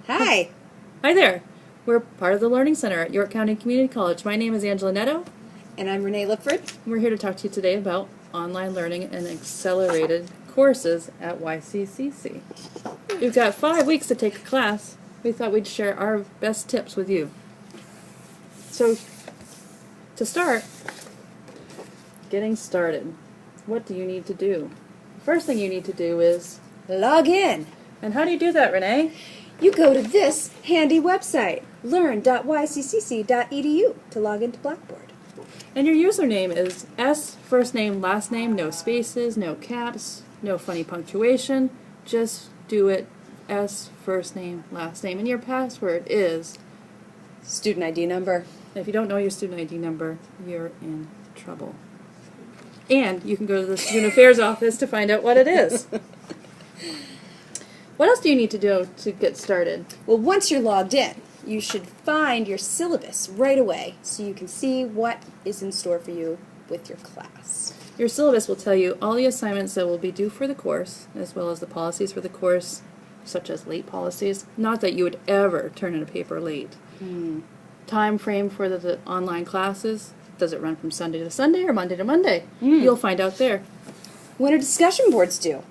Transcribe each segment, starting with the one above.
Hi. Hi there. We're part of the Learning Center at York County Community College. My name is Angela Netto. And I'm Renee Lipford. We're here to talk to you today about online learning and accelerated courses at YCCC. We've got 5 weeks to take a class. We thought we'd share our best tips with you. So, to start, getting started, what do you need to do? The first thing you need to do is log in. And how do you do that, Renee? You go to this handy website, learn.yccc.edu, to log into Blackboard. And your username is S, first name, last name, no spaces, no caps, no funny punctuation. Just do it S, first name, last name. And your password is student ID number. If you don't know your student ID number, you're in trouble. And you can go to the Student Affairs office to find out what it is. What else do you need to do to get started? Well, once you're logged in, you should find your syllabus right away so you can see what is in store for you with your class. Your syllabus will tell you all the assignments that will be due for the course, as well as the policies for the course, such as late policies. Not that you would ever turn in a paper late. Time frame for the online classes. Does it run from Sunday to Sunday or Monday to Monday? You'll find out there. When are discussion boards due?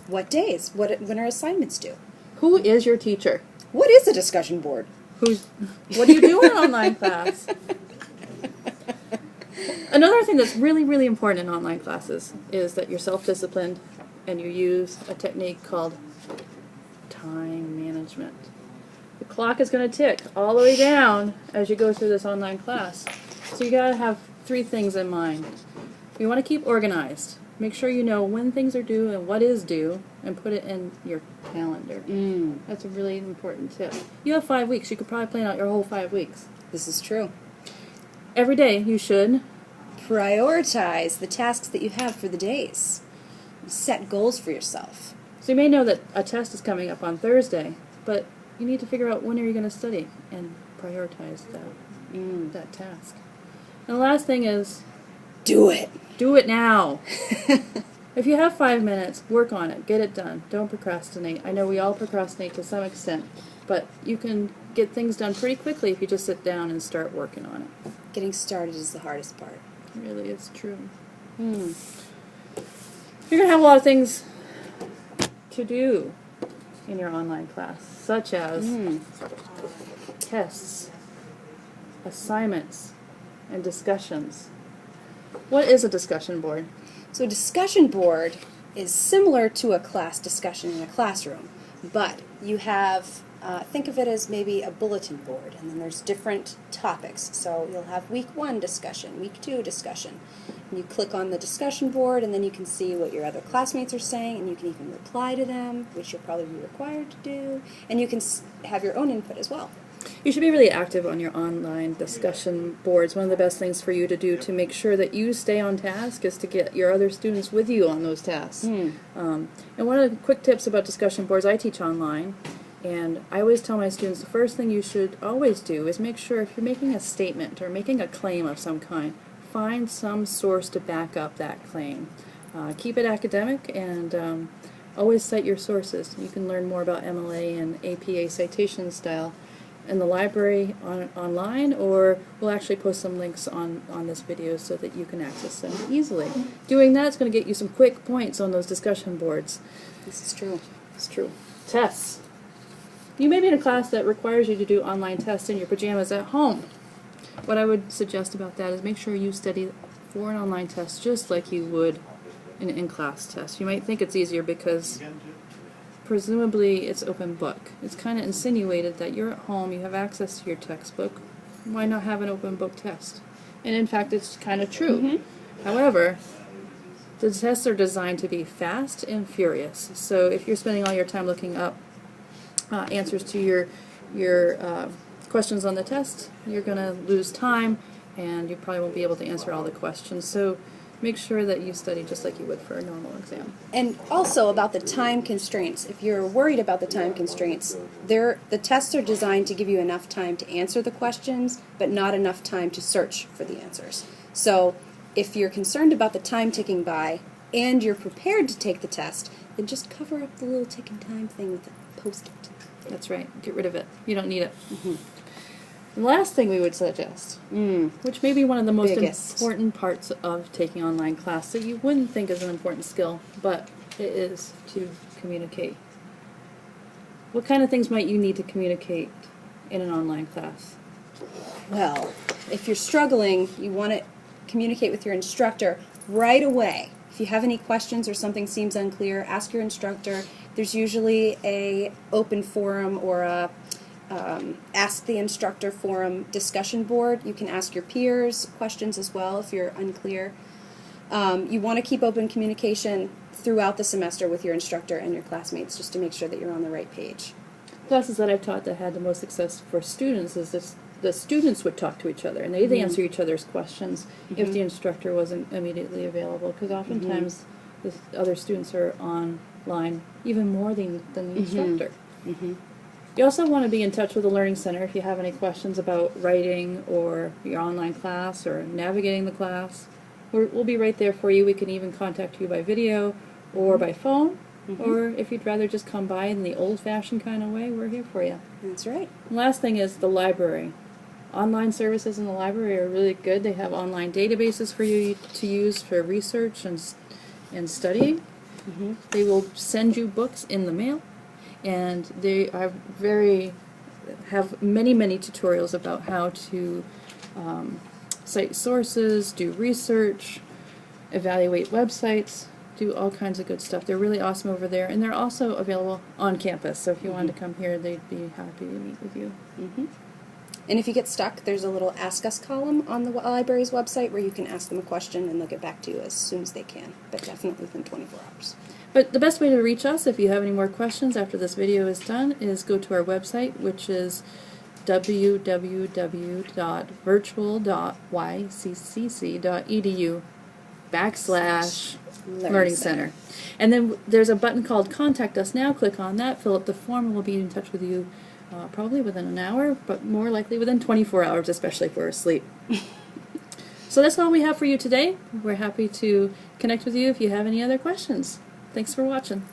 What days? When are assignments due? Who is your teacher? What is a discussion board? What do you do in an online class? Another thing that's really, really important in online classes is that you're self-disciplined and you use a technique called time management. The clock is going to tick all the way down as you go through this online class. So you got to have 3 things in mind. You want to keep organized. Make sure you know when things are due and what is due, and put it in your calendar. That's a really important tip. You have 5 weeks. You could probably plan out your whole 5 weeks. This is true. Every day you should prioritize the tasks that you have for the days. Set goals for yourself. So you may know that a test is coming up on Thursday, but you need to figure out when are you going to study and prioritize that task. And the last thing is do it. Do it now. If you have 5 minutes, work on it. Get it done. Don't procrastinate. I know we all procrastinate to some extent, but you can get things done pretty quickly if you just sit down and start working on it. Getting started is the hardest part. It really is true. You're going to have a lot of things to do in your online class, such as tests, assignments, and discussions. What is a discussion board? So a discussion board is similar to a class discussion in a classroom, but you have, think of it as maybe a bulletin board, and then there's different topics. So you'll have week 1 discussion, week 2 discussion. And you click on the discussion board, and then you can see what your other classmates are saying, and you can even reply to them, which you'll probably be required to do, and you can have your own input as well. You should be really active on your online discussion boards. One of the best things for you to do to make sure that you stay on task is to get your other students with you on those tasks. And one of the quick tips about discussion boards, I teach online, and I always tell my students the first thing you should always do is make sure if you're making a statement or making a claim of some kind, find some source to back up that claim. Keep it academic and always cite your sources. You can learn more about MLA and APA citation style in the library online, or we'll actually post some links on this video so that you can access them easily. Doing that is going to get you some quick points on those discussion boards. This is true. It's true. Tests. You may be in a class that requires you to do online tests in your pajamas at home. What I would suggest about that is make sure you study for an online test just like you would an in-class test. You might think it's easier because presumably it's open book. It's kind of insinuated that you're at home, you have access to your textbook. Why not have an open book test? And in fact, it's kind of true. However, the tests are designed to be fast and furious. So if you're spending all your time looking up answers to your questions on the test, you're going to lose time and you probably won't be able to answer all the questions. So make sure that you study just like you would for a normal exam. And also about the time constraints. If you're worried about the time constraints, the tests are designed to give you enough time to answer the questions, but not enough time to search for the answers. So if you're concerned about the time ticking by and you're prepared to take the test, then just cover up the little ticking time thing with a Post-it. That's right. Get rid of it. You don't need it. Mm-hmm. The last thing we would suggest, which may be one of the most Biggest. important parts of taking online class that you wouldn't think is an important skill, but it is to communicate. What kind of things might you need to communicate in an online class? Well, if you're struggling, you want to communicate with your instructor right away. If you have any questions or something seems unclear, ask your instructor. There's usually a open forum or a ask the instructor forum discussion board. You can ask your peers questions as well if you're unclear. You want to keep open communication throughout the semester with your instructor and your classmates just to make sure that you're on the right page. Classes that I've taught that had the most success for students is this. The students would talk to each other, and they'd answer each other's questions if the instructor wasn't immediately available, because oftentimes the other students are online even more than the instructor. You also want to be in touch with the Learning Center if you have any questions about writing or your online class or navigating the class. We'll be right there for you. We can even contact you by video or by phone, or if you'd rather just come by in the old-fashioned kind of way, we're here for you. That's right. And last thing is the library. Online services in the library are really good. They have online databases for you to use for research and studying. They will send you books in the mail, and they are have many tutorials about how to cite sources, do research, evaluate websites, do all kinds of good stuff. They're really awesome over there, and they're also available on campus. So if you wanted to come here, they'd be happy to meet with you. And if you get stuck, there's a little Ask Us column on the library's website where you can ask them a question and they'll get back to you as soon as they can, but definitely within 24 hours. But the best way to reach us, if you have any more questions after this video is done, is go to our website, which is www.virtual.yccc.edu/Learning Center. And then there's a button called Contact Us Now. Click on that, fill up the form, and we'll be in touch with you probably within an hour, but more likely within 24 hours, especially if we're asleep. So that's all we have for you today. We're happy to connect with you if you have any other questions. Thanks for watching.